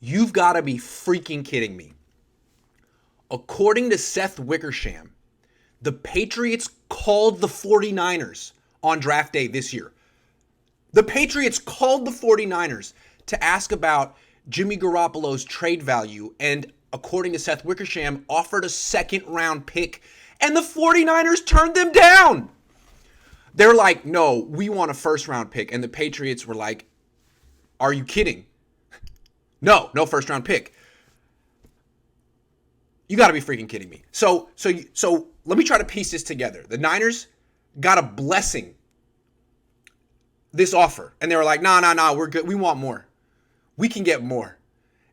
You've got to be freaking kidding me. According to Seth Wickersham, the Patriots called the 49ers on draft day this year. The Patriots called the 49ers to ask about Jimmy Garoppolo's trade value and, according to Seth Wickersham, offered a second-round pick, and the 49ers turned them down. They're like, no, we want a first-round pick. And the Patriots were like, are you kidding? No first-round pick. You got to be freaking kidding me. So let me try to piece this together. The Niners got a blessing this offer. And they were like, no, we're good. We want more. We can get more.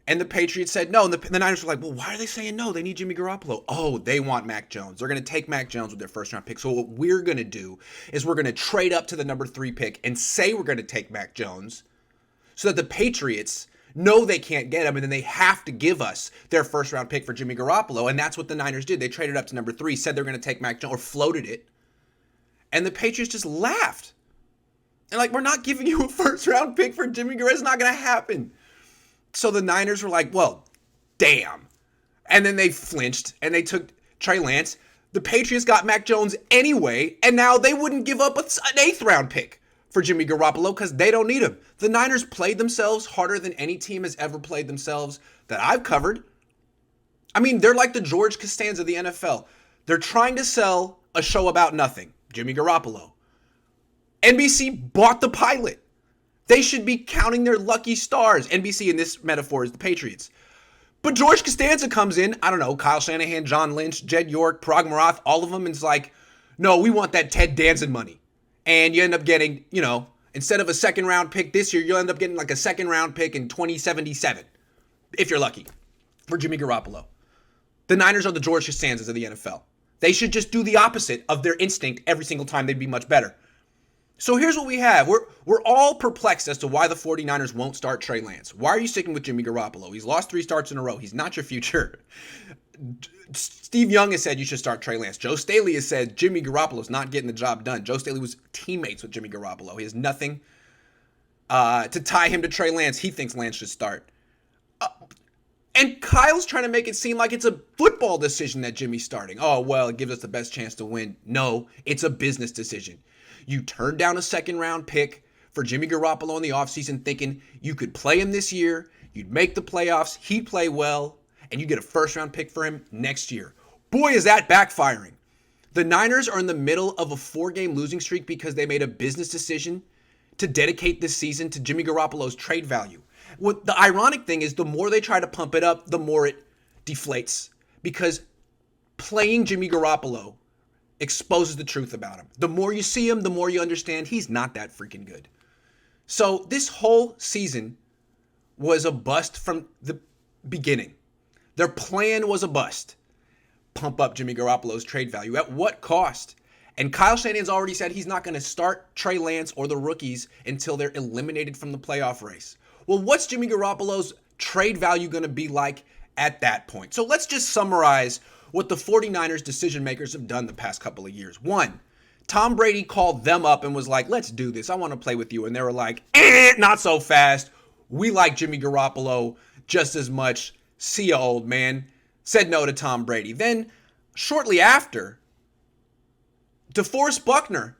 And the Patriots said no. And the Niners were like, well, why are they saying no? They need Jimmy Garoppolo. Oh, they want Mac Jones. They're going to take Mac Jones with their first-round pick. So what we're going to do is we're going to trade up to the number 3 pick and say we're going to take Mac Jones so that the Patriots know they can't get him, and then they have to give us their first-round pick for Jimmy Garoppolo. And that's what the Niners did. They traded up to number 3, said they're going to take Mac Jones, or floated it. And the Patriots just laughed. And like, we're not giving you a first-round pick for Jimmy Garoppolo. It's not going to happen. So the Niners were like, well, damn. And then they flinched, and they took Trey Lance. The Patriots got Mac Jones anyway, and now they wouldn't give up an 8th-round pick for Jimmy Garoppolo because they don't need him. The Niners played themselves harder than any team has ever played themselves that I've covered. I mean, they're like the George Costanza of the NFL. They're trying to sell a show about nothing, Jimmy Garoppolo. NBC bought the pilot. They should be counting their lucky stars. NBC in this metaphor is the Patriots. But George Costanza comes in, I don't know, Kyle Shanahan, John Lynch, Jed York, Parag Marath, all of them, and it's like, no, we want that Ted Danson money. And you end up getting, instead of a second-round pick this year, you'll end up getting like a second-round pick in 2077, if you're lucky, for Jimmy Garoppolo. The Niners are the George Costanzas of the NFL. They should just do the opposite of their instinct every single time. They'd be much better. So here's what we have. We're all perplexed as to why the 49ers won't start Trey Lance. Why are you sticking with Jimmy Garoppolo? He's lost 3 starts in a row. He's not your future. Steve Young has said you should start Trey Lance. Joe Staley has said Jimmy Garoppolo's not getting the job done. Joe Staley was teammates with Jimmy Garoppolo. He has nothing to tie him to Trey Lance. He thinks Lance should start. And Kyle's trying to make it seem like it's a football decision that Jimmy's starting. Oh, well, it gives us the best chance to win. No, it's a business decision. You turned down a second-round pick for Jimmy Garoppolo in the offseason thinking you could play him this year, you'd make the playoffs, he'd play well, and you get a first-round pick for him next year. Boy, is that backfiring. The Niners are in the middle of a 4-game losing streak because they made a business decision to dedicate this season to Jimmy Garoppolo's trade value. What the ironic thing is, the more they try to pump it up, the more it deflates. Because playing Jimmy Garoppolo exposes the truth about him. The more you see him, the more you understand he's not that freaking good. So this whole season was a bust from the beginning. Their plan was a bust. Pump up Jimmy Garoppolo's trade value. At what cost? And Kyle Shanahan's already said he's not going to start Trey Lance or the rookies until they're eliminated from the playoff race. Well, what's Jimmy Garoppolo's trade value going to be like at that point? So let's just summarize what the 49ers decision makers have done the past couple of years. 1, Tom Brady called them up and was like, let's do this. I want to play with you. And they were like, not so fast. We like Jimmy Garoppolo just as much. See ya, old man. Said no to Tom Brady. Then, shortly after, DeForest Buckner,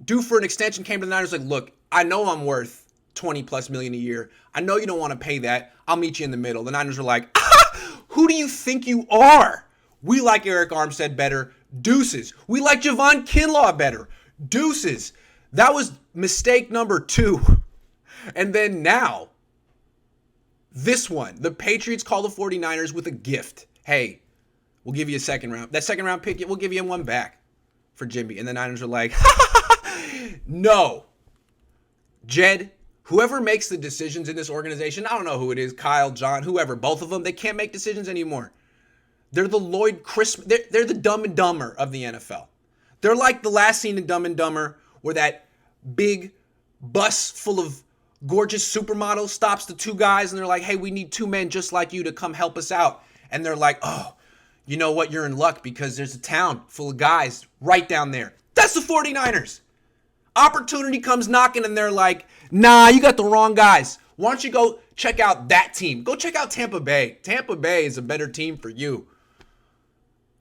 due for an extension, came to the Niners like, look, I know I'm worth $20+ million a year. I know you don't want to pay that. I'll meet you in the middle. The Niners were like, who do you think you are? We like Eric Armstead better. Deuces. We like Javon Kinlaw better. Deuces. That was mistake number 2. And then now, this one. The Patriots call the 49ers with a gift. Hey, we'll give you a second round. That second round pick, we'll give you one back for Jimmy. And the Niners are like, no. Jed, whoever makes the decisions in this organization, I don't know who it is, Kyle, John, whoever, both of them, they can't make decisions anymore. They're the Lloyd Christmas. They're the Dumb and Dumber of the NFL. They're like the last scene in Dumb and Dumber where that big bus full of gorgeous supermodels stops the 2 guys and they're like, hey, we need 2 men just like you to come help us out. And they're like, oh, you know what? You're in luck because there's a town full of guys right down there. That's the 49ers. Opportunity comes knocking and they're like, nah, you got the wrong guys. Why don't you go Check out that team. Go check out Tampa Bay. Tampa Bay is a better team for you.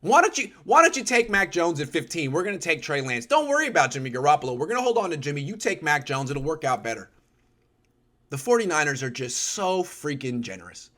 Why don't you take Mac Jones at 15? We're going to take Trey Lance. Don't worry about Jimmy Garoppolo. We're going to hold on to Jimmy. You take Mac Jones. It'll work out better. The 49ers are just so freaking generous.